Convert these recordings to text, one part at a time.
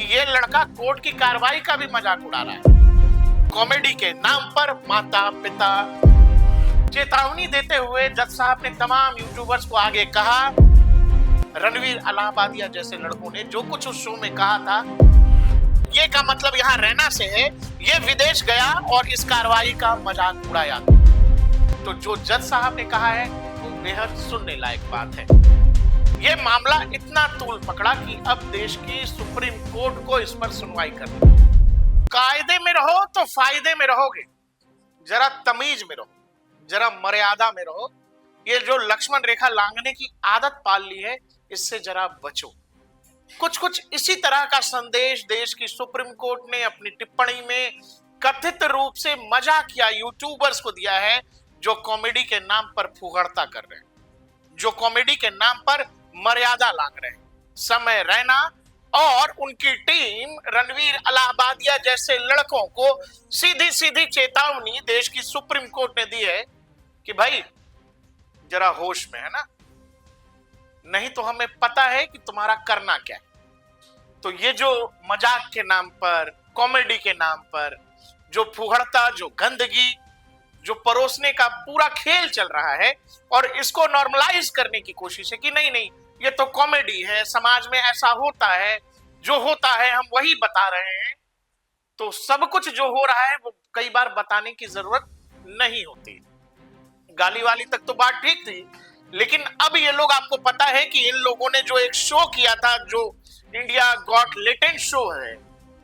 कि ये लड़का कोर्ट की कार्रवाई का भी मजाक उड़ा रहा है। कॉमेडी के नाम पर माता पिता चेतावनी देते हुए जज साहब ने तमाम यूट्यूबर्स को आगे कहा, रणवीर इलाहाबादिया जैसे लड़कों ने जो कुछ उस शो में कहा था, ये का मतलब यहाँ रहना से है, ये विदेश गया और इस कार्रवाई का मजाक उड़ाया। तो जो जज साहब ने कहा है वो बेहद सुनने लायक बात है। ये मामला इतना तूल पकड़ा कि अब देश की सुप्रीम कोर्ट को इस पर सुनवाई करनी। कायदे में रहो तो फायदे में रहोगे, जरा तमीज में रहो, जरा मर्यादा में रहो। ये जो लक्ष्मण रेखा लांघने की आदत पाल ली है, इससे जरा बचो। कुछ इसी तरह का संदेश देश की सुप्रीम कोर्ट ने अपनी टिप्पणी में कथित रूप से मजाक या यूट्यूबर्स को दिया है जो कॉमेडी के नाम पर फुहड़ता कर रहे हैं, जो कॉमेडी के नाम पर मर्यादा लांघ रहे हैं। समय रैना और उनकी टीम रणवीर इलाहाबादिया जैसे लड़कों को सीधी सीधी चेतावनी देश की सुप्रीम कोर्ट ने दी है कि भाई जरा होश में है ना, नहीं तो हमें पता है कि तुम्हारा करना क्या है। तो ये जो मजाक के नाम पर, कॉमेडी के नाम पर जो फुहड़ता, जो गंदगी, जो परोसने का पूरा खेल चल रहा है और इसको नॉर्मलाइज करने की कोशिश है कि नहीं ये तो कॉमेडी है, समाज में ऐसा होता है, जो होता है हम वही बता रहे हैं। तो सब कुछ जो हो रहा है वो कई बार बताने की जरूरत नहीं होती। गाली वाली तक तो बात ठीक थी, लेकिन अब ये लोग, आपको पता है कि इन लोगों ने जो एक शो किया था, जो इंडिया गॉट लेटेंट शो है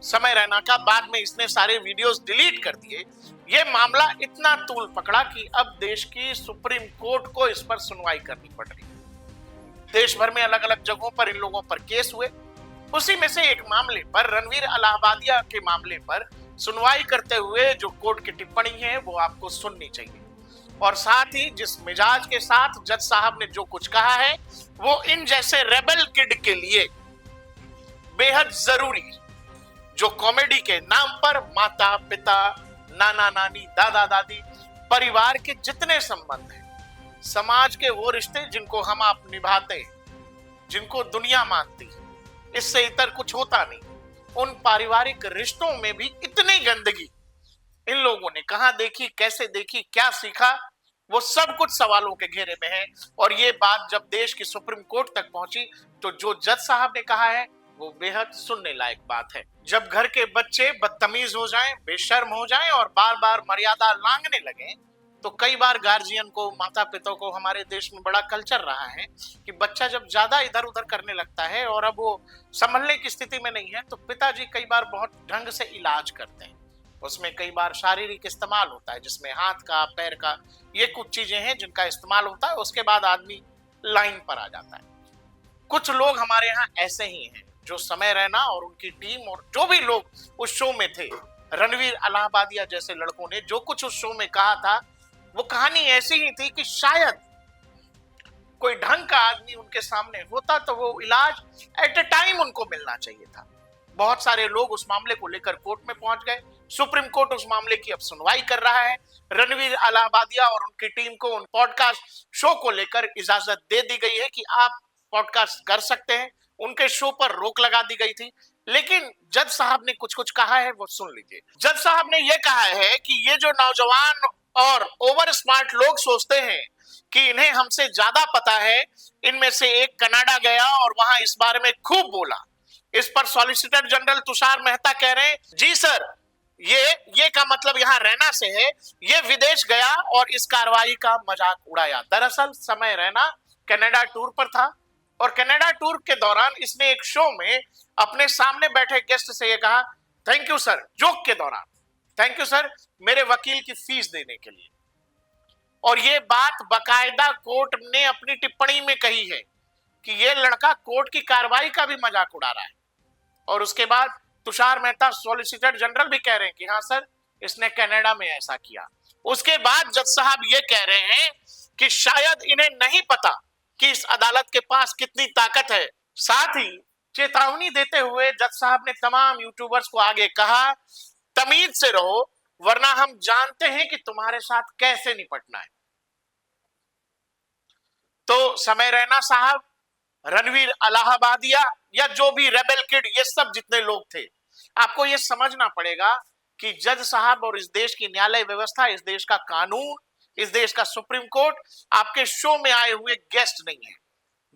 समय रैना का, बाद में इसने सारे वीडियोस डिलीट कर दिए। ये मामला इतना तूल पकड़ा कि अब देश की सुप्रीम कोर्ट को इस पर सुनवाई करनी पड़ रही है। देश भर में अलग अलग जगहों पर इन लोगों पर केस हुए। उसी में से एक मामले पर, रणवीर इलाहाबादिया के मामले पर सुनवाई करते हुए जो कोर्ट की टिप्पणी है वो आपको सुननी चाहिए। और साथ ही जिस मिजाज के साथ जज साहब ने जो कुछ कहा है वो इन जैसे रेबल किड के लिए बेहद जरूरी, जो कॉमेडी के नाम पर माता पिता, नाना नानी, दादा दादी, परिवार के जितने संबंध हैं, समाज के वो रिश्ते जिनको हम आप निभाते हैं, जिनको दुनिया मानती है, इससे इतर कुछ होता नहीं, उन पारिवारिक रिश्तों में भी इतनी गंदगी इन लोगों ने कहां देखी, कैसे देखी, क्या सीखा, वो सब कुछ सवालों के घेरे में है। और ये बात जब देश की सुप्रीम कोर्ट तक पहुंची तो जो जज साहब ने कहा है वो बेहद सुनने लायक बात है। जब घर के बच्चे बदतमीज हो जाएं, बेशर्म हो जाएं और बार बार मर्यादा लांघने लगे, तो कई बार गार्जियन को, माता पिता को, हमारे देश में बड़ा कल्चर रहा है कि बच्चा जब ज्यादा इधर उधर करने लगता है और अब वो संभलने की स्थिति में नहीं है, तो पिताजी कई बार बहुत ढंग से इलाज करते हैं। उसमें कई बार शारीरिक इस्तेमाल होता है, जिसमें हाथ का, पैर का, ये कुछ चीजें हैं जिनका इस्तेमाल होता है। उसके बाद आदमी लाइन पर आ जाता है। कुछ लोग हमारे यहाँ ऐसे ही हैं जो समय रैना और उनकी टीम और जो भी लोग उस शो में थे, रणवीर इलाहाबादिया जैसे लड़कों ने जो कुछ उस शो में कहा था, वो कहानी ऐसी ही थी कि शायद कोई ढंग का आदमी उनके सामने होता तो वो इलाज एट ए टाइम उनको मिलना चाहिए था। बहुत सारे लोग उस मामले को लेकर कोर्ट में पहुंच गए। सुप्रीम कोर्ट उस मामले की अब सुनवाई कर रहा है। रणवीर इलाहाबादिया और उनकी टीम को उन पॉडकास्ट शो को लेकर इजाजत दे दी गई है कि आप पॉडकास्ट कर सकते हैं। उनके शो पर रोक लगा दी गई थी, लेकिन जज साहब ने कुछ कहा है, वो सुन लीजिए। जज साहब ने यह कहा है कि ये जो नौजवान और ओवर स्मार्ट लोग सोचते हैं कि इन्हें हमसे ज्यादा पता है, इनमें से एक कनाडा गया और वहां इस बारे में खूब बोला। इस पर सॉलिसिटर जनरल तुषार मेहता कह रहे हैं, जी सर, ये का मतलब यहाँ रहना से है, ये विदेश गया और इस कार्रवाई का मजाक उड़ाया। दरअसल समय रैना कनाडा टूर पर था और कनाडा टूर के दौरान इसने एक शो में अपने सामने बैठे गेस्ट से ये कहा, थैंक यू सर, जोक के दौरान, थैंक यू सर मेरे वकील की फीस देने के लिए। और ये बात बकायदा कोर्ट ने अपनी टिप्पणी में कही है कि ये लड़का कोर्ट की कार्रवाई का भी मजाक उड़ा रहा है। और उसके बाद तुषार मेहता सॉलिसिटर जनरल भी कह रहे हैं कि हाँ सर, इसने कनाडा में ऐसा किया। उसके बाद जज साहब ये कह रहे हैं कि शायद इन्हें नहीं पता कि इस अदालत के पास कितनी ताकत है। साथ ही चेतावनी देते हुए जज साहब ने तमाम यूट्यूबर्स को आगे कहा, तमीज से रहो, वरना हम जानते हैं कि तुम्हारे साथ कैसे निपटना है। तो समय रैना साहब, रणवीर अलाहाबादिया या जो भी रेबेल किड, ये सब जितने लोग थे, आपको ये समझना पड़ेगा कि जज साहब और इस देश की न्यायालय व्यवस्था, इस देश का कानून, इस देश का सुप्रीम कोर्ट आपके शो में आए हुए गेस्ट नहीं है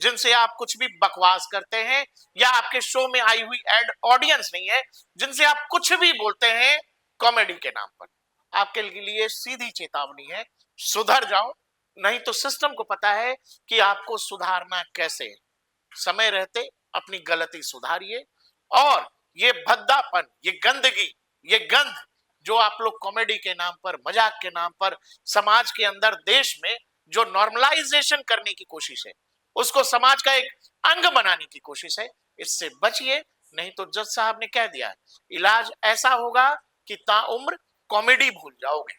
जिनसे आप कुछ भी बकवास करते हैं, या आपके शो में आई हुई एड ऑडियंस नहीं है जिनसे आप कुछ भी बोलते हैं कॉमेडी के नाम पर। आपके लिए सीधी चेतावनी है, सुधर जाओ, नहीं तो सिस्टम को पता है कि आपको सुधारना कैसे है। समय रहते अपनी गलती सुधारिए, और ये भद्दापन, ये गंदगी, ये गंध जो आप लोग कॉमेडी के नाम पर, मजाक के नाम पर समाज के अंदर, देश में जो नॉर्मलाइजेशन करने की कोशिश है, उसको समाज का एक अंग बनाने की कोशिश है, इससे बचिए। नहीं तो जज साहब ने कह दिया है, इलाज ऐसा होगा कि ताउम्र कॉमेडी भूल जाओगे।